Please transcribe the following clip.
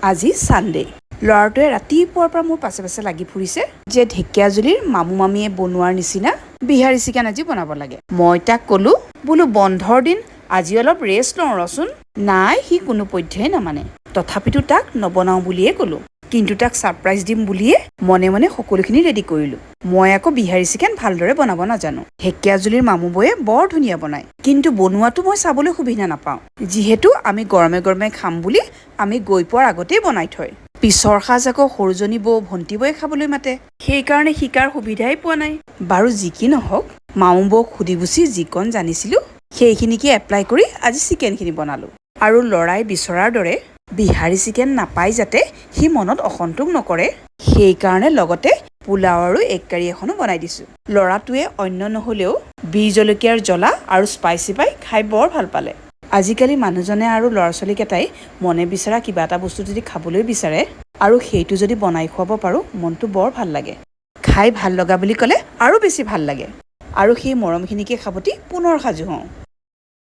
আজি ছানডে। ল'ৰাটোৱে ৰাতিপুৱাৰ পৰা মোৰ পাছে পাছে লাগি ফুৰিছে যে ঢেকীয়াজুলিৰ মামু মামীয়ে বনোৱাৰ নিচিনা বিহাৰী চিকেন আজি বনাব লাগে। মই তাক ক'লো বোলো বন্ধৰ দিন আজি অলপ ৰেষ্ট লওঁ ৰচোন। নাই, সি কোনোপধ্যেই নামানে। তথাপিতো তাক নবনাওঁ বুলিয়ে ক'লো। কিন্তু তাক ছাৰপ্ৰাইজ দিম বুলিয়ে মনে মনে সকলোখিনি ৰেডি কৰিলোঁ। মই আকৌ বিহাৰী চিকেন ভালদৰে বনাব নাজানো। ঢেকীয়াজুলিৰ মামুবৌয়ে বৰ ধুনীয়া বনায়, কিন্তু বনোৱাটো মই চাবলৈ সুবিধা নাপাওঁ, যিহেতু আমি গৰমে গৰমে খাম বুলি আমি গৈ পোৱাৰ আগতেই বনাই থয়। পিছৰ সাজ আকৌ সৰুজনী বৌ ভণ্টি বৌয়ে খাবলৈ মাতে, সেইকাৰণে শিকাৰ সুবিধাই পোৱা নাই। বাৰু যি কি নহওক, মামু বৌক সুধি পুছি যিকণ জানিছিলোঁ সেইখিনিকে এপ্লাই কৰি আজি চিকেনখিনি বনালোঁ। আৰু ল'ৰাই বিচৰাৰ দৰে বিহাৰী চিকেন নাপাই যাতে সি মনত অসন্তোষ নকৰে, সেইকাৰণে লগতে পোলাও আৰু এগ কাৰী এখনো বনাই দিছোঁ। ল'ৰাটোৱে অন্য নহ'লেও বিহ জলকীয়াৰ জ্বলা আৰু স্পাইচি পাই খাই বৰ ভাল পালে। আজিকালি মানুহজনে আৰু ল'ৰা ছোৱালীকেইটাই মনে বিচৰা কিবা এটা বস্তু যদি খাবলৈ বিচাৰে আৰু সেইটো যদি বনাই খুৱাব পাৰোঁ, মনটো বৰ ভাল লাগে। খাই ভাল লগা বুলি ক'লে আৰু বেছি ভাল লাগে, আৰু সেই মৰমখিনিকে সাৱটি পুনৰ সাজু হওঁ।